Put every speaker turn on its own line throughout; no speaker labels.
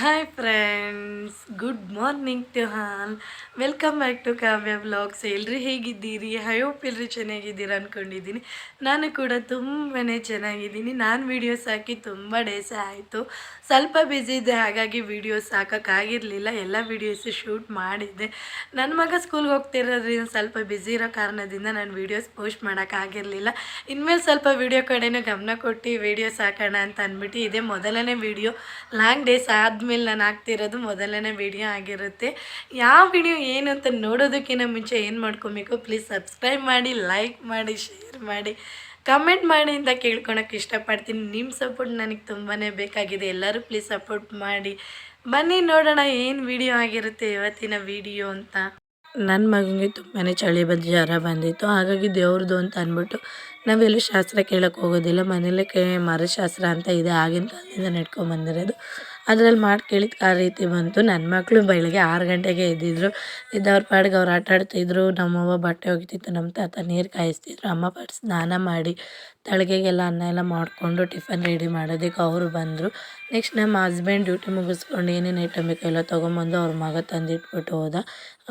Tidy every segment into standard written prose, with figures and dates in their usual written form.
Hi friends, good morning to all. Welcome back to Kavya vlogs. ಎಲ್ಲರೂ ಹೇಗಿದ್ದೀರಿ? I hope ಎಲ್ಲರೂ ಚೆನ್ನಾಗಿದ್ದೀರಾ ಅಂದ್ಕೊಂಡಿದ್ದೀನಿ. ನಾನು ಕೂಡ ತುಂಬಾ ಚೆನ್ನಾಗಿದ್ದೀನಿ. ನಾನು ವೀಡಿಯೋಸ್ ಹಾಕಿ ತುಂಬ ಡೇಸ್ ಆಯಿತು. ಸ್ವಲ್ಪ ಬ್ಯುಸಿ ಇದ್ದೆ, ಹಾಗಾಗಿ ವೀಡಿಯೋಸ್ ಹಾಕೋಕ್ಕಾಗಿರಲಿಲ್ಲ. ಎಲ್ಲ ವೀಡಿಯೋಸು ಶೂಟ್ ಮಾಡಿದ್ದೆ. ನನ್ನ ಮಗ ಸ್ಕೂಲ್ಗೆ ಹೋಗ್ತಿರೋದ್ರಿಂದ ಸ್ವಲ್ಪ ಬ್ಯುಸಿ ಇರೋ ಕಾರಣದಿಂದ ನಾನು ವೀಡಿಯೋಸ್ ಪೋಸ್ಟ್ ಮಾಡೋಕ್ಕಾಗಿರಲಿಲ್ಲ. ಇನ್ಮೇಲೆ ಸ್ವಲ್ಪ ವೀಡಿಯೋ ಕಡೆನೂ ಗಮನ ಕೊಟ್ಟು ವೀಡಿಯೋಸ್ ಹಾಕೋಣ ಅಂತ ಅಂದ್ಬಿಟ್ಟು ಇದೇ ಮೊದಲನೇ ವೀಡಿಯೋ. ಲಾಂಗ್ ಡೇಸ್ ಆದಮೇಲೆ ನಾನು ಹಾಕ್ತಿರೋದು ಮೊದಲನೇ ವೀಡಿಯೋ ಆಗಿರುತ್ತೆ. ಯಾವ ವಿಡಿಯೋ ಏನು ಅಂತ ನೋಡೋದಕ್ಕಿಂತ ಮುಂಚೆ ಏನು ಮಾಡ್ಕೊಬೇಕು, ಪ್ಲೀಸ್ ಸಬ್ಸ್ಕ್ರೈಬ್ ಮಾಡಿ, ಲೈಕ್ ಮಾಡಿ, ಶೇರ್ ಮಾಡಿ, ಕಮೆಂಟ್ ಮಾಡಿ ಅಂತ ಕೇಳ್ಕೊಳಕ್ಕೆ ಇಷ್ಟಪಡ್ತೀನಿ. ನಿಮ್ಮ ಸಪೋರ್ಟ್ ನನಗೆ ತುಂಬಾ ಬೇಕಾಗಿದೆ. ಎಲ್ಲರೂ ಪ್ಲೀಸ್ ಸಪೋರ್ಟ್ ಮಾಡಿ. ಬನ್ನಿ ನೋಡೋಣ ಏನು ವಿಡಿಯೋ ಆಗಿರುತ್ತೆ ಇವತ್ತಿನ ವಿಡಿಯೋ ಅಂತ. ನನ್ನ ಮಗನಿಗೆ ತುಂಬಾ ಚಳಿ ಬಂದು ಜ್ವರ ಬಂದಿತ್ತು. ಹಾಗಾಗಿ ದೇವ್ರದ್ದು ಅಂತ ಅಂದ್ಬಿಟ್ಟು ನಾವೆಲ್ಲೂ ಶಾಸ್ತ್ರ ಕೇಳೋಕ್ಕೆ ಹೋಗೋದಿಲ್ಲ. ಮನೇಲೇ ಮರದ ಶಾಸ್ತ್ರ ಅಂತ ಇದೆ, ಆಗಿನ ಕಾಲದಿಂದ ನಡ್ಕೊಂಬಂದಿರೋದು. ಅದ್ರಲ್ಲಿ ಮಾಡಿ ಕೇಳಿದ ಆ ರೀತಿ ಬಂತು. ನನ್ನ ಮಕ್ಕಳು ಬೆಳಗ್ಗೆ 6 ಗಂಟೆಗೆ ಎದ್ದಿದ್ರು. ಎದ್ದವ್ರ ಪಾಡಿಗೆ ಅವ್ರು ಆಟ ಆಡ್ತಿದ್ರು. ನಮ್ಮವ್ವ ಬಟ್ಟೆ ಒಗಿತಿತ್ತು, ನಮ್ಮ ತಾತ ನೀರು ಕಾಯಿಸ್ತಿದ್ರು. ಅಮ್ಮ ಪಾಡಿಗೆ ಸ್ನಾನ ಮಾಡಿ ತಳಗೆಗೆಲ್ಲ ಅನ್ನ ಎಲ್ಲ ಮಾಡಿಕೊಂಡು ಟಿಫನ್ ರೆಡಿ ಮಾಡೋದಕ್ಕೆ ಅವರು ಬಂದರು. ನೆಕ್ಸ್ಟ್ ನಮ್ಮ ಹಸ್ಬೆಂಡ್ ಡ್ಯೂಟಿ ಮುಗಿಸ್ಕೊಂಡು ಏನೇನು ಐಟಮ್ ಬೇಕೋ ಎಲ್ಲ ತೊಗೊಂಬಂದು ಅವ್ರ ಮಗ ತಂದಿಟ್ಬಿಟ್ಟು ಹೋದ.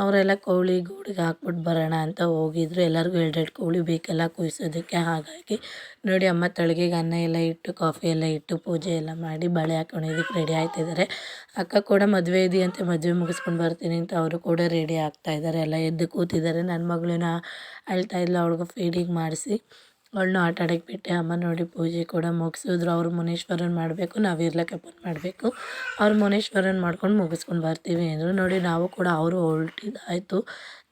ಅವರೆಲ್ಲ ಕೋಳಿ ಗೂಡಿಗೆ ಹಾಕ್ಬಿಟ್ಟು ಬರೋಣ ಅಂತ ಹೋಗಿದ್ರು. ಎಲ್ಲರಿಗೂ 2 ಕೋಳಿ ಬೇಕೆಲ್ಲ ಕುಯ್ಸೋದಕ್ಕೆ. ಹಾಗಾಗಿ ನೋಡಿ ಅಮ್ಮ ತಳಗೆಗೆ ಅನ್ನ ಎಲ್ಲ ಇಟ್ಟು, ಕಾಫಿ ಎಲ್ಲ ಇಟ್ಟು, ಪೂಜೆ ಎಲ್ಲ ಮಾಡಿ ಬಳೆ ಹಾಕ್ಕೊಳೋದಕ್ಕೆ ರೆಡಿ ಆಗ್ತಾಯಿದ್ದಾರೆ. ಅಕ್ಕ ಕೂಡ ಮದುವೆ ಇದೆಯಂತೆ, ಮದುವೆ ಮುಗಿಸ್ಕೊಂಡು ಬರ್ತೀನಿ ಅಂತ ಅವರು ಕೂಡ ರೆಡಿ ಆಗ್ತಾಯಿದ್ದಾರೆ. ಎಲ್ಲ ಎದ್ದು ಕೂತಿದ್ದಾರೆ. ನನ್ನ ಮಗಳನ್ನ ಅಳ್ತಾಯಿದ್ಲು, ಅವ್ಳಿಗೂ ಫೀಡಿಂಗ್ ಮಾಡಿಸಿ ಅವಳನ್ನೂ ಆಟ ಆಡೋಕ್ಕೆ ಬಿಟ್ಟೆ. ಅಮ್ಮ ನೋಡಿ ಪೂಜೆ ಕೂಡ ಮುಗಿಸಿದ್ರು. ಅವರು ಮುನೀಶ್ವರನ್ ಮಾಡಬೇಕು, ನಾವು ಇರ್ಲಕ್ಕಪ್ಪನ ಮಾಡಬೇಕು. ಅವ್ರು ಮುನೀಶ್ವರನ್ ಮಾಡ್ಕೊಂಡು ಮುಗಿಸ್ಕೊಂಡು ಬರ್ತೀವಿ ಅಂದರು. ನೋಡಿ ನಾವು ಕೂಡ ಅವರು ಹೊರಟಿದ್ದಾಯಿತು.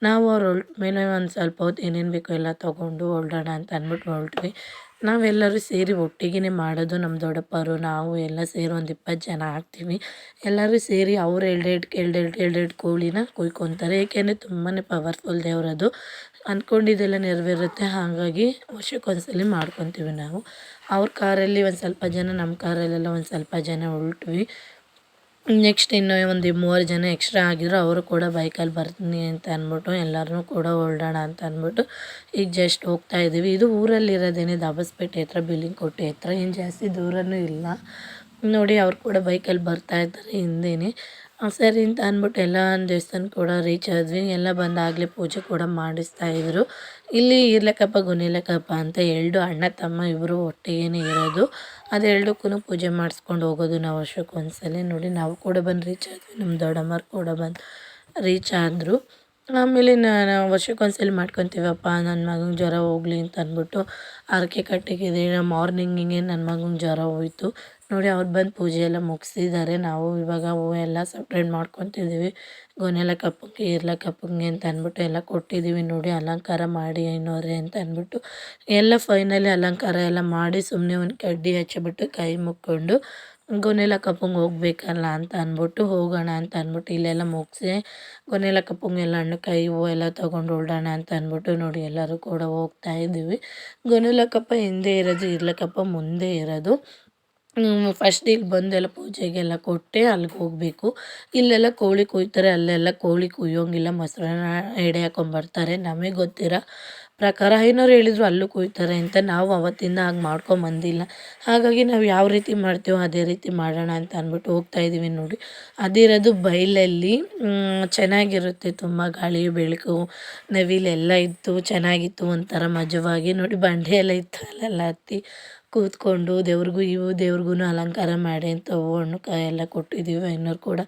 ನಾವು ಅವ್ರು ಹೊರಟ ಮೇಲೆ ಒಂದು ಸ್ವಲ್ಪ ಹೊತ್ತು ಏನೇನು ಬೇಕೋ ಎಲ್ಲ ತೊಗೊಂಡು ಹೊರಡೋಣ ಅಂತ ಅಂದ್ಬಿಟ್ಟು ಹೊರಟ್ವಿ. ನಾವೆಲ್ಲರೂ ಸೇರಿ ಒಟ್ಟಿಗೆ ಮಾಡೋದು. ನಮ್ಮ ದೊಡ್ಡಪ್ಪರು ನಾವು ಎಲ್ಲ ಸೇರಿ ಒಂದು 20 ಜನ ಆಗ್ತೀವಿ. ಎಲ್ಲರೂ ಸೇರಿ ಅವರು ಎರಡೆರಡು ಕೋಳಿನ ಕುಯ್ಕೊತಾರೆ. ಏಕೆಂದರೆ ತುಂಬಾ ಪವರ್ಫುಲ್ ದೇವರದು. ಅಂದ್ಕೊಂಡಿದ್ದೆಲ್ಲ ನೆರವೇರುತ್ತೆ. ಹಾಗಾಗಿ ವರ್ಷಕ್ಕೊಂದ್ಸಲ ಮಾಡ್ಕೊತೀವಿ ನಾವು. ಅವ್ರ ಕಾರಲ್ಲಿ ಒಂದು ಸ್ವಲ್ಪ ಜನ, ನಮ್ಮ ಕಾರಲ್ಲೆಲ್ಲ ಒಂದು ಸ್ವಲ್ಪ ಜನ ಹೊರಟ್ವಿ. ನೆಕ್ಸ್ಟ್ ಇನ್ನೂ ಒಂದು 3 ಜನ ಎಕ್ಸ್ಟ್ರಾ ಆಗಿದ್ರು. ಅವರು ಕೂಡ ಬೈಕಲ್ಲಿ ಬರ್ತೀನಿ ಅಂತ ಅಂದ್ಬಿಟ್ಟು ಎಲ್ಲರೂ ಕೂಡ ಹೊರಡೋಣ ಅಂತ ಅಂದ್ಬಿಟ್ಟು ಈಗ ಜಸ್ಟ್ ಹೋಗ್ತಾ ಇದ್ದೀವಿ. ಇದು ಊರಲ್ಲಿರೋದೇನೆ, ದಾಬಸ್ಪೇಟೆ ಹತ್ರ, ಬಿಲ್ಲಿಂಗ್ಕೋಟೆ ಹತ್ರ, ಏನು ಜಾಸ್ತಿ ದೂರನೂ ಇಲ್ಲ. ನೋಡಿ ಅವ್ರು ಕೂಡ ಬೈಕಲ್ಲಿ ಬರ್ತಾಯಿದ್ದಾರೆ ಹಿಂದೆಯೇ. ಸರಿ ಅಂತ ಅಂದ್ಬಿಟ್ಟು ಎಲ್ಲ ದೇವಸ್ಥಾನ ಕೂಡ ರೀಚ್ ಆದ್ವಿ. ಎಲ್ಲ ಬಂದಾಗಲೇ ಪೂಜೆ ಕೂಡ ಮಾಡಿಸ್ತಾಯಿದ್ರು. ಇಲ್ಲಿ ಇರ್ಲಕ್ಕಪ್ಪ ಗುಣಿಲಕ್ಕಪ್ಪ ಅಂತ 2 ಅಣ್ಣ ತಮ್ಮ ಇಬ್ಬರು ಒಟ್ಟಿಗೆ ಇರೋದು. ಅದು 2ಕ್ಕೂ ಪೂಜೆ ಮಾಡಿಸ್ಕೊಂಡು ಹೋಗೋದು ನಾವು ವರ್ಷಕ್ಕೊಂದ್ಸಲ. ನೋಡಿ ನಾವು ಕೂಡ ಬಂದು ರೀಚ್ ಆದ್ವಿ. ನಮ್ಮ ದೊಡ್ಡಮ್ಮರು ಕೂಡ ಬಂದು ರೀಚ್ ಆದರು. ಆಮೇಲೆ ನಾನು ವರ್ಷಕ್ಕೊಂದ್ಸಲ ಮಾಡ್ಕೊತೀವಪ್ಪ, ನನ್ನ ಮಗಂಗೆ ಜ್ವರ ಹೋಗಲಿ ಅಂತ ಅಂದ್ಬಿಟ್ಟು ಹರಕೆ ಕಟ್ಟಿಗಿದೆ. ಮಾರ್ನಿಂಗಿಗೆ ನನ್ನ ಮಗಂಗೆ ಜ್ವರ ಹೋಯಿತು. ನೋಡಿ ಅವ್ರು ಬಂದು ಪೂಜೆ ಎಲ್ಲ ಮುಗಿಸಿದ್ದಾರೆ. ನಾವು ಇವಾಗ ಹೂವು ಎಲ್ಲ ಸಪ್ರೇಟ್ ಮಾಡ್ಕೊತಿದ್ದೀವಿ. ಗೊನೆಲಕ್ಕಪ್ಪಂಗೆ, ಇರ್ಲಕ್ಕಪ್ಪಂಗೆ ಅಂತ ಅಂದ್ಬಿಟ್ಟು ಎಲ್ಲ ಕೊಟ್ಟಿದ್ದೀವಿ. ನೋಡಿ ಅಲಂಕಾರ ಮಾಡಿ ಐನೋರೆ ಅಂತ ಅಂದ್ಬಿಟ್ಟು ಎಲ್ಲ ಫೈನಲಿ ಅಲಂಕಾರ ಎಲ್ಲ ಮಾಡಿ ಸುಮ್ಮನೆ ಒಂದು ಕಡ್ಡಿ ಹಚ್ಚಿಬಿಟ್ಟು ಕೈ ಮುಕ್ಕೊಂಡು ಗೊನೆಲಕ್ಕಪ್ಪಂಗೆ ಹೋಗ್ಬೇಕಲ್ಲ ಅಂತ ಅಂದ್ಬಿಟ್ಟು ಹೋಗೋಣ ಅಂತ ಅಂದ್ಬಿಟ್ಟು ಇಲ್ಲೆಲ್ಲ ಮುಗಿಸಿ ಗೊನೆಲಕ್ಕಪ್ಪಂಗೆಲ್ಲ ಹಣ್ಣು ಕಾಯಿ ಹೂವು ಎಲ್ಲ ತೊಗೊಂಡು ಹೊರಡೋಣ ಅಂತ ಅಂದ್ಬಿಟ್ಟು ನೋಡಿ ಎಲ್ಲರೂ ಕೂಡ ಹೋಗ್ತಾ ಇದ್ದೀವಿ. ಗೊನೆಲಕ್ಕಪ್ಪ ಹಿಂದೆ ಇರೋದು, ಇರ್ಲಕ್ಕಪ್ಪ ಮುಂದೆ ಇರೋದು. ಫಸ್ಟ್ ಇಲ್ಲಿ ಬಂದೆಲ್ಲ ಪೂಜೆಗೆಲ್ಲ ಕೊಟ್ಟೆ ಅಲ್ಲಿಗೆ ಹೋಗಬೇಕು. ಇಲ್ಲೆಲ್ಲ ಕೋಳಿ ಕುಯ್ತಾರೆ, ಅಲ್ಲೆಲ್ಲ ಕೋಳಿ ಕುಯ್ಯೋಂಗಿಲ್ಲ, ಮೊಸರನ್ನ ಎಡೆ ಹಾಕೊಂಬರ್ತಾರೆ. ನಮಗೆ ಗೊತ್ತಿರೋ ಪ್ರಕಾರ ಐನೋರು ಹೇಳಿದ್ರು ಅಲ್ಲೂ ಕುಯ್ತಾರೆ ಅಂತ. ನಾವು ಅವತ್ತಿಂದ ಹಾಗೆ ಮಾಡ್ಕೊಂಬಂದಿಲ್ಲ. ಹಾಗಾಗಿ ನಾವು ಯಾವ ರೀತಿ ಮಾಡ್ತೀವೋ ಅದೇ ರೀತಿ ಮಾಡೋಣ ಅಂತ ಅಂದ್ಬಿಟ್ಟು ಹೋಗ್ತಾ ಇದ್ದೀವಿ. ನೋಡಿ ಅದಿರೋದು ಬಯಲಲ್ಲಿ ಚೆನ್ನಾಗಿರುತ್ತೆ, ತುಂಬ ಗಾಳಿ ಬೆಳಕು ನವಿಲೆಲ್ಲ ಇತ್ತು, ಚೆನ್ನಾಗಿತ್ತು, ಒಂಥರ ಮಜವಾಗಿ. ನೋಡಿ ಬಂಡೆ ಎಲ್ಲ ಇತ್ತು, ಅಲ್ಲೆಲ್ಲ ಹತ್ತಿ ಕೂತ್ಕೊಂಡು ದೇವ್ರಿಗೂ ಅಲಂಕಾರ ಮಾಡಿ ಅಂತ ಹೂವು ಹಣ್ಣು ಕಾಯಿ ಎಲ್ಲ ಕೊಟ್ಟಿದ್ದೀವಿ. ಐನೋರು ಕೂಡ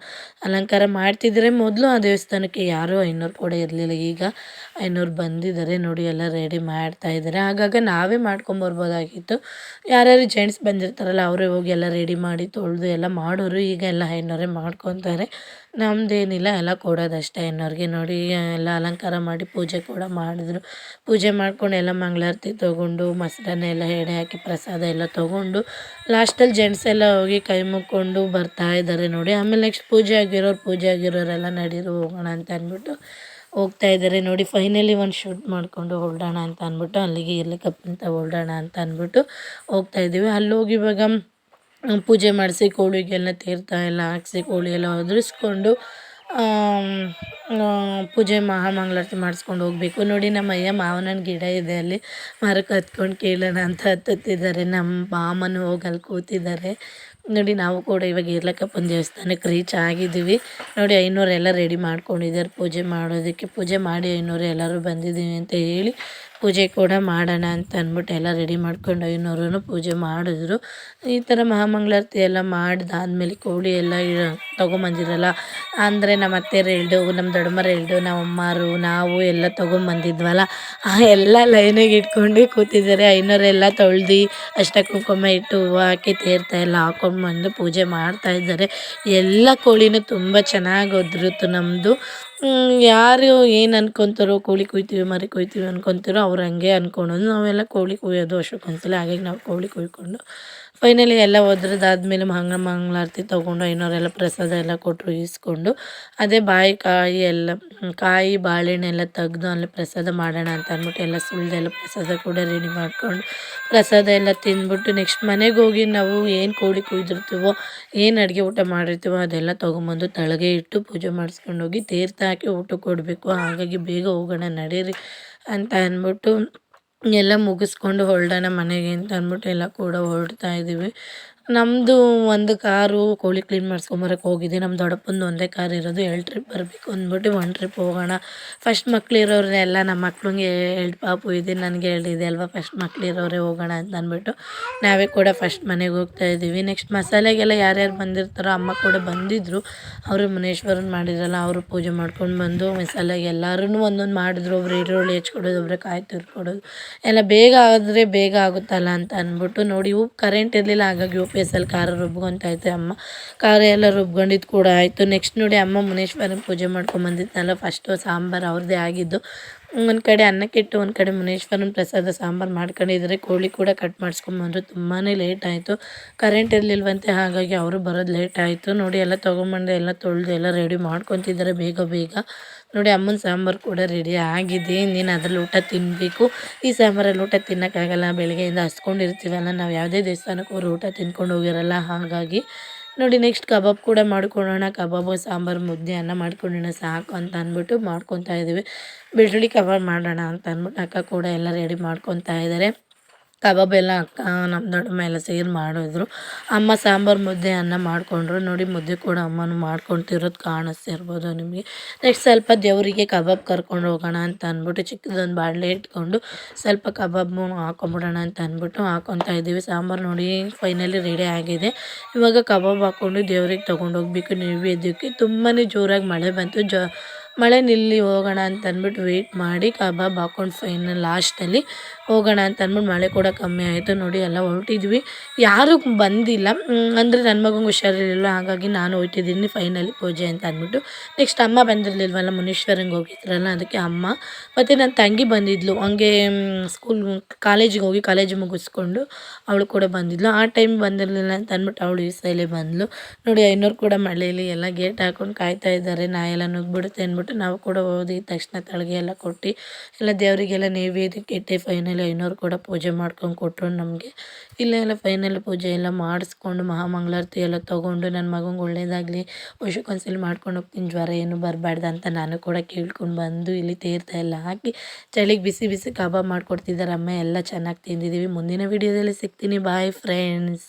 ಅಲಂಕಾರ ಮಾಡ್ತಿದ್ದಾರೆ. ಮೊದಲು ಆ ದೇವಸ್ಥಾನಕ್ಕೆ ಯಾರೂ ಐನೋರು ಕೂಡ ಇರಲಿಲ್ಲ. ಈಗ ಐನೋರು ಬಂದಿದ್ದಾರೆ. ನೋಡಿ ಎಲ್ಲ ರೆಡಿ ಮಾಡ್ತಾಯಿದ್ದಾರೆ. ಆಗಾಗ ನಾವೇ ಮಾಡ್ಕೊಂಬರ್ಬೋದಾಗಿತ್ತು. ಯಾರ್ಯಾರು ಜೆಂಟ್ಸ್ ಬಂದಿರ್ತಾರಲ್ಲ ಅವರೇ ಹೋಗಿ ಎಲ್ಲ ರೆಡಿ ಮಾಡಿ ತೊಳೆದು ಎಲ್ಲ ಮಾಡೋರು. ಈಗ ಎಲ್ಲ ಐನೋರೇ ಮಾಡ್ಕೊತಾರೆ. ನಮ್ಮದೇನಿಲ್ಲ, ಎಲ್ಲ ಕೊಡೋದಷ್ಟೇ ಐನೋರಿಗೆ. ನೋಡಿ ಎಲ್ಲ ಅಲಂಕಾರ ಮಾಡಿ ಪೂಜೆ ಕೂಡ ಮಾಡಿದ್ರು. ಪೂಜೆ ಮಾಡ್ಕೊಂಡು ಎಲ್ಲ ಮಂಗಳಾರತಿ ತೊಗೊಂಡು ಮೊಸರನ್ನ ಎಲ್ಲ ಎಡೆ ಹಾಕಿ ಪ್ರಸಾದ ಎಲ್ಲ ತೊಗೊಂಡು ಲಾಸ್ಟಲ್ಲಿ ಜೆಂಟ್ಸ್ ಎಲ್ಲ ಹೋಗಿ ಕೈ ಮುಕ್ಕೊಂಡು ಬರ್ತಾಯಿದ್ದಾರೆ. ನೋಡಿ ಆಮೇಲೆ ನೆಕ್ಸ್ಟ್ ಪೂಜೆ ಆಗಿರೋರೆಲ್ಲ ನಡೀರು ಹೋಗೋಣ ಅಂತ ಅಂದ್ಬಿಟ್ಟು ಹೋಗ್ತಾ ಇದ್ದಾರೆ. ನೋಡಿ ಫೈನಲಿ ಒಂದು ಶೂಟ್ ಮಾಡಿಕೊಂಡು ಹೊರಡೋಣ ಅಂತ ಅಂದ್ಬಿಟ್ಟು ಅಲ್ಲಿಗೆ ಇರ್ಲಿಕ್ಕಪ್ಪಂತ ಹೊರಡೋಣ ಅಂತ ಅಂದ್ಬಿಟ್ಟು ಹೋಗ್ತಾಯಿದ್ದೀವಿ. ಅಲ್ಲಿ ಹೋಗಿ ಇವಾಗ ಪೂಜೆ ಮಾಡಿಸಿ ಕೋಳಿಗೆಲ್ಲ ತೀರ್ಥ ಎಲ್ಲ ಹಾಕ್ಸಿ ಕೋಳಿ ಎಲ್ಲ ಒದರಿಸ್ಕೊಂಡು ಪೂಜೆ ಮಹಾಮಂಗಳಾರತಿ ಮಾಡಿಸ್ಕೊಂಡು ಹೋಗಬೇಕು. ನೋಡಿ ನಮ್ಮ ಅಯ್ಯ ಮಾವಿನ ಹಣ್ಣು ಗಿಡ ಇದೆ, ಅಲ್ಲಿ ಮರಕ್ಕೆ ಹತ್ಕೊಂಡು ಕೇಳೋಣ ಅಂತ ಹತ್ತುತ್ತಿದ್ದಾರೆ. ನಮ್ಮ ಮಾಮನೂ ಹೋಗಿ ಅಲ್ಲಿ ಕೂತಿದ್ದಾರೆ. ನೋಡಿ ನಾವು ಕೂಡ ಇವಾಗ ಇರ್ಲಕ್ಕಪ್ಪನ ದೇವಸ್ಥಾನಕ್ಕೆ ರೀಚ್ ಆಗಿದ್ದೀವಿ. ನೋಡಿ ಐನೋರು ಎಲ್ಲ ರೆಡಿ ಮಾಡ್ಕೊಂಡಿದ್ದಾರೆ ಪೂಜೆ ಮಾಡೋದಕ್ಕೆ. ಪೂಜೆ ಮಾಡಿ ಐನೋರು ಎಲ್ಲರೂ ಬಂದಿದ್ದೀವಿ ಅಂತ ಹೇಳಿ ಪೂಜೆ ಕೂಡ ಮಾಡೋಣ ಅಂತ ಅಂದ್ಬಿಟ್ಟು ಎಲ್ಲ ರೆಡಿ ಮಾಡ್ಕೊಂಡು ಐನೋರು ಪೂಜೆ ಮಾಡಿದ್ರು. ಈ ಥರ ಮಹಾಮಂಗಳಾರತಿ ಎಲ್ಲ ಮಾಡಿದಾದ್ಮೇಲೆ ಕೋಳಿ ಎಲ್ಲ ತೊಗೊಂಬಂದಿರಲ್ಲ ಅಂದರೆ ನಮ್ಮ ಅತ್ತೆಯರು ಹೇಳ್ದು, ನಮ್ಮ ದೊಡ್ಡಮ್ಮರು ಹೇಳ್ದು, ನಮ್ಮ ಅಮ್ಮರು ನಾವು ಎಲ್ಲ ತೊಗೊಂಬಂದಿದ್ವಲ್ಲ, ಆ ಎಲ್ಲ ಲೈನಿಗೆ ಇಟ್ಕೊಂಡು ಕೂತಿದ್ದಾರೆ. ಐನೋರೆಲ್ಲ ತೊಳ್ದು ಅಷ್ಟ ಕುಂಕುಮ ಇಟ್ಟು ಹೂವು ಹಾಕಿ ತೀರ್ಥ ಎಲ್ಲ ಹಾಕೊಂಡ್ಬಂದು ಪೂಜೆ ಮಾಡ್ತಾಯಿದ್ದಾರೆ. ಎಲ್ಲ ಕೋಳಿನೂ ತುಂಬ ಚೆನ್ನಾಗಿ ಒದ್ರಿತ್ತು ನಮ್ಮದು. ಯಾರು ಏನು ಅನ್ಕೊತಾರೋ ಕೋಳಿ ಕುಯ್ತೀವಿ ಮರಿ ಕುಯ್ತೀವಿ ಅನ್ಕೊತಾರೋ ಅವ್ರು ಹಂಗೆ ಅಂದ್ಕೊಳೋದು. ನಾವೆಲ್ಲ ಕೋಳಿ ಕುಯ್ಯೋದು ವರ್ಷಕ್ಕೊಂದ್ಸಲ. ಹಾಗಾಗಿ ನಾವು ಕೋಳಿ ಕುಯ್ಕೊಂಡು ಫೈನಲಿ ಎಲ್ಲ ಒದ್ರದಾದ್ಮೇಲೆ ಮಂಗಳಾರತಿ ತೊಗೊಂಡು ಐನೋರೆಲ್ಲ ಪ್ರಸಾದ ಎಲ್ಲ ಕೊಟ್ಟರು ಈಸ್ಕೊಂಡು. ಅದೇ ಕಾಯಿ ಎಲ್ಲ ಕಾಯಿ ಬಾಳೆಹಣ್ಣೆಲ್ಲ ತೆಗ್ದು ಅಲ್ಲಿ ಪ್ರಸಾದ ಮಾಡೋಣ ಅಂತ ಅಂದ್ಬಿಟ್ಟು ಎಲ್ಲ ಸುಳ್ದೆಲ್ಲ ಪ್ರಸಾದ ಕೂಡ ರೆಡಿ ಮಾಡ್ಕೊಂಡು ಪ್ರಸಾದ ಎಲ್ಲ ತಿಂದ್ಬಿಟ್ಟು ನೆಕ್ಸ್ಟ್ ಮನೆಗೆ ಹೋಗಿ ನಾವು ಏನು ಕೋಳಿ ಕುಯ್ದಿರ್ತೀವೋ ಏನು ಅಡುಗೆ ಊಟ ಮಾಡಿರ್ತೀವೋ ಅದೆಲ್ಲ ತೊಗೊಂಬಂದು ತಳಗೆ ಇಟ್ಟು ಪೂಜೆ ಮಾಡಿಸ್ಕೊಂಡು ಹೋಗಿ ತೀರ್ಥ ಹಾಕಿ ಊಟ ಕೊಡಬೇಕು. ಹಾಗಾಗಿ ಬೇಗ ಹೋಗೋಣ ನಡೀರಿ ಅಂತ ಅಂದ್ಬಿಟ್ಟು ಎಲ್ಲ ಮುಗಿಸ್ಕೊಂಡು ಹೊರಡೋಣ ಮನೆಗೆ ಅಂತ ಅಂದ್ಬಿಟ್ಟು ಎಲ್ಲ ಕೂಡ ಹೊರಡ್ತಾ ಇದ್ದೀವಿ. ನಮ್ಮದು ಒಂದು ಕಾರು ಕೋಳಿ ಕ್ಲೀನ್ ಮಾಡಿಸ್ಕೊಂಬರಕ್ಕೆ ಹೋಗಿದೆ. ನಮ್ಮ ದೊಡ್ಡಪ್ಪಂದು ಒಂದೇ ಕಾರ್ ಇರೋದು. 2 ಟ್ರಿಪ್ ಬರಬೇಕು ಅಂದ್ಬಿಟ್ಟು 1 ಟ್ರಿಪ್ ಹೋಗೋಣ. ಫಸ್ಟ್ ಮಕ್ಳಿರೋರೆಲ್ಲ ನಮ್ಮ ಮಕ್ಳಿಗೆ 2 ಪಾಪು ಇದೆ, ನನಗೆ 2 ಇದೆ ಅಲ್ವಾ, ಫಸ್ಟ್ ಮಕ್ಳಿರೋರೇ ಹೋಗೋಣ ಅಂತ ಅಂದ್ಬಿಟ್ಟು ನಾವೇ ಕೂಡ ಫಸ್ಟ್ ಮನೆಗೆ ಹೋಗ್ತಾ ಇದ್ದೀವಿ. ನೆಕ್ಸ್ಟ್ ಮಸಾಲೆಗೆಲ್ಲ ಯಾರ್ಯಾರು ಬಂದಿರ್ತಾರೋ ಅಮ್ಮ ಕೂಡ ಬಂದಿದ್ದರು. ಅವರು ಮುನೇಶ್ವರನ್ ಮಾಡಿದ್ರಲ್ಲ ಅವರು ಪೂಜೆ ಮಾಡ್ಕೊಂಡು ಬಂದು ಮಸಾಲೆಗೆ ಎಲ್ಲರೂ ಒಂದೊಂದು ಮಾಡಿದ್ರು. ಒಬ್ರು ಈರುಳ್ಳಿ ಹೆಚ್ಕೊಡೋದು, ಒಬ್ಬರು ಕಾಯಿ ತುರ್ಕೊಡೋದು ಎಲ್ಲ ಬೇಗ ಆದರೆ ಬೇಗ ಆಗುತ್ತಲ್ಲ ಅಂತ ಅಂದ್ಬಿಟ್ಟು. ನೋಡಿ ಕರೆಂಟ್ ಇರಲಿಲ್ಲ, ಹಾಗಾಗಿ UPS ಖಾರ ರುಬ್ಕೊತೈತೆ ಅಮ್ಮ. ಖಾರ ಎಲ್ಲ ರುಬ್ಕೊಂಡಿದ್ದು ಕೂಡ ಆಯಿತು. ನೆಕ್ಸ್ಟ್ ನೋಡಿ ಅಮ್ಮ ಮುನೇಶ್ವರನ ಪೂಜೆ ಮಾಡ್ಕೊಂಬಂದಿದ್ನಲ್ಲ, ಫಸ್ಟು ಸಾಂಬಾರು ಅವ್ರದ್ದೇ ಆಗಿದ್ದು. ಒಂದು ಕಡೆ ಅನ್ನಕ್ಕಿಟ್ಟು ಒಂದು ಕಡೆ ಮುನೇಶ್ವರನ ಪ್ರಸಾದ ಸಾಂಬಾರು ಮಾಡ್ಕೊಂಡಿದ್ದಾರೆ. ಕೋಳಿ ಕೂಡ ಕಟ್ ಮಾಡಿಸ್ಕೊಂಬಂದ್ರು. ತುಂಬಾ ಲೇಟ್ ಆಯಿತು, ಕರೆಂಟ್ ಇರಲಿಲ್ವಂತೆ, ಹಾಗಾಗಿ ಅವರು ಬರೋದು ಲೇಟ್ ಆಯಿತು. ನೋಡಿ ಎಲ್ಲ ತೊಗೊಂಬಂದು ಎಲ್ಲ ತೊಳೆದು ಎಲ್ಲ ರೆಡಿ ಮಾಡ್ಕೊತಿದ್ದಾರೆ ಬೇಗ ಬೇಗ. ನೋಡಿ ಅಮ್ಮನ ಸಾಂಬಾರು ಕೂಡ ರೆಡಿ ಆಗಿದೆ. ಇನ್ನೇನು ಅದ್ರಲ್ಲಿ ಊಟ ತಿನ್ನಬೇಕು. ಈ ಸಾಂಬಾರಲ್ಲಿ ಊಟ ತಿನ್ನೋಕ್ಕಾಗಲ್ಲ, ಬೆಳಗ್ಗೆಯಿಂದ ಹಸ್ಕೊಂಡಿರ್ತೀವಲ್ಲ ನಾವು, ಯಾವುದೇ ದೇವಸ್ಥಾನಕ್ಕೆ ಹೋಗಿ ಊಟ ತಿನ್ಕೊಂಡು ಹೋಗಿರಲ್ಲ. ಹಾಗಾಗಿ ನೋಡಿ ನೆಕ್ಸ್ಟ್ ಕಬಾಬ್ ಕೂಡ ಮಾಡ್ಕೊಳ್ಳೋಣ. ಕಬಾಬು ಸಾಂಬಾರು ಮುದ್ದೆ ಅನ್ನ ಮಾಡ್ಕೊಳ್ಳೋಣ ಸಾಕು ಅಂತ ಅಂದ್ಬಿಟ್ಟು ಮಾಡ್ಕೊತಾ ಇದ್ದೀವಿ. ಬೆಳ್ಳುಳ್ಳಿ ಕಬಾಬ್ ಮಾಡೋಣ ಅಂತ ಅಂದ್ಬಿಟ್ಟು ಅಕ್ಕ ಕೂಡ ಎಲ್ಲ ರೆಡಿ ಮಾಡ್ಕೊತಾ ಇದ್ದಾರೆ. ಕಬಾಬ್ ಎಲ್ಲ ಅಕ್ಕ ನಮ್ಮ ದೊಡ್ಡಮ್ಮ ಎಲ್ಲ ಸೇರಿ ಮಾಡಿದ್ರು. ಅಮ್ಮ ಸಾಂಬಾರು ಮುದ್ದೆ ಅನ್ನ ಮಾಡಿಕೊಂಡ್ರು. ನೋಡಿ ಮುದ್ದೆ ಕೂಡ ಅಮ್ಮನೂ ಮಾಡ್ಕೊತಿರೋದು ಕಾಣಿಸ್ತಿರ್ಬೋದು ನಿಮಗೆ. ನೆಕ್ಸ್ಟ್ ಸ್ವಲ್ಪ ದೇವರಿಗೆ ಕಬಾಬ್ ಕರ್ಕೊಂಡು ಹೋಗೋಣ ಅಂತ ಅಂದ್ಬಿಟ್ಟು ಚಿಕ್ಕದೊಂದು ಬಾಣಲೆ ಇಟ್ಕೊಂಡು ಸ್ವಲ್ಪ ಕಬಾಬ್ ಹಾಕೊಂಬಿಡೋಣ ಅಂತ ಅಂದ್ಬಿಟ್ಟು ಹಾಕ್ಕೊತಾ ಇದ್ದೀವಿ. ಸಾಂಬಾರು ನೋಡಿ ಫೈನಲಿ ರೆಡಿ ಆಗಿದೆ. ಇವಾಗ ಕಬಾಬ್ ಹಾಕ್ಕೊಂಡು ದೇವ್ರಿಗೆ ತೊಗೊಂಡೋಗ್ಬೇಕು ನೈವೇದ್ಯಕ್ಕೆ. ತುಂಬಾ ಜೋರಾಗಿ ಮಳೆ ಬಂತು. ಮಳೆ ನಿಲ್ಲಿ ಹೋಗೋಣ ಅಂತ ಅಂದ್ಬಿಟ್ಟು ವೆಯ್ಟ್ ಮಾಡಿ ಕಬಾಬ್ ಹಾಕ್ಕೊಂಡು ಫೈನಲ್ ಲಾಸ್ಟಲ್ಲಿ ಹೋಗೋಣ ಅಂತ ಅಂದ್ಬಿಟ್ಟು ಮಳೆ ಕೂಡ ಕಮ್ಮಿ ಆಯಿತು. ನೋಡಿ ಎಲ್ಲ ಹೊರಟಿದ್ವಿ, ಯಾರೂ ಬಂದಿಲ್ಲ. ಅಂದರೆ ನನ್ನ ಮಗಂಗೆ ಹುಷಾರಿರಲಿಲ್ಲ, ಹಾಗಾಗಿ ನಾನು ಹೊರಟಿದ್ದೀನಿ ಫೈನಲಿ ಪೂಜೆ ಅಂತ ಅಂದ್ಬಿಟ್ಟು. ನೆಕ್ಸ್ಟ್ ಅಮ್ಮ ಬಂದಿರಲಿಲ್ವಲ್ಲ, ಮುನೀಶ್ವರಂಗೆ ಹೋಗಿದ್ರಲ್ಲ, ಅದಕ್ಕೆ ಅಮ್ಮ ಮತ್ತು ನನ್ನ ತಂಗಿ ಬಂದಿದ್ಲು. ಹಂಗೆ ಕಾಲೇಜಿಗೆ ಹೋಗಿ ಕಾಲೇಜ್ ಮುಗಿಸ್ಕೊಂಡು ಅವಳು ಕೂಡ ಬಂದಿದ್ಲು. ಆ ಟೈಮ್ ಬಂದಿರಲಿಲ್ಲ ಅಂತ ಅಂದ್ಬಿಟ್ಟು ಅವಳು ಈ ಸೈಲೇ ಬಂದಳು. ನೋಡಿ ಐನೋರು ಕೂಡ ಮಳೆಯಲ್ಲಿ ಎಲ್ಲ ಗೇಟ್ ಹಾಕ್ಕೊಂಡು ಕಾಯ್ತಾ ಇದ್ದಾರೆ, ನಾ ಎಲ್ಲ ನುಗ್ಗಿಬಿಡುತ್ತೆ ಅಂದ್ಬಿಟ್ಟು. ನಾವು ಕೂಡ ಹೋದ ತಕ್ಷಣ ತಳಗೆ ಎಲ್ಲ ಕೊಟ್ಟು ಎಲ್ಲ ದೇವರಿಗೆಲ್ಲ ನೈವೇದ್ಯಕ್ಕೆ ಇಟ್ಟು ಫೈನಲಿ ಐನೋರು ಕೂಡ ಪೂಜೆ ಮಾಡ್ಕೊಂಡು ಕೊಟ್ಟರು ನಮಗೆ. ಇಲ್ಲೆಲ್ಲ ಫೈನಲ್ ಪೂಜೆ ಎಲ್ಲ ಮಾಡಿಸ್ಕೊಂಡು ಮಹಾಮಂಗಳಾರತಿ ಎಲ್ಲ ತೊಗೊಂಡು ನನ್ನ ಮಗಂಗೆ ಒಳ್ಳೇದಾಗಲಿ, ವರ್ಷಕ್ಕೊಂದ್ಸಲ ಮಾಡ್ಕೊಂಡು ಹೋಗ್ತೀನಿ, ಜ್ವರ ಏನು ಬರಬಾರ್ದು ಅಂತ ನಾನು ಕೂಡ ಕೇಳ್ಕೊಂಡು ಬಂದು ಇಲ್ಲಿ ತೀರ್ಥ ಎಲ್ಲ ಹಾಕಿ ಚಳಿಗೆ ಬಿಸಿ ಬಿಸಿ ಕಬಾಬ್ ಮಾಡಿಕೊಡ್ತಿದ್ದಾರೆ ಅಮ್ಮ. ಎಲ್ಲ ಚೆನ್ನಾಗಿ ತಿಂದಿದ್ದೀವಿ. ಮುಂದಿನ ವೀಡಿಯೋದಲ್ಲಿ ಸಿಗ್ತೀನಿ. Bye friends.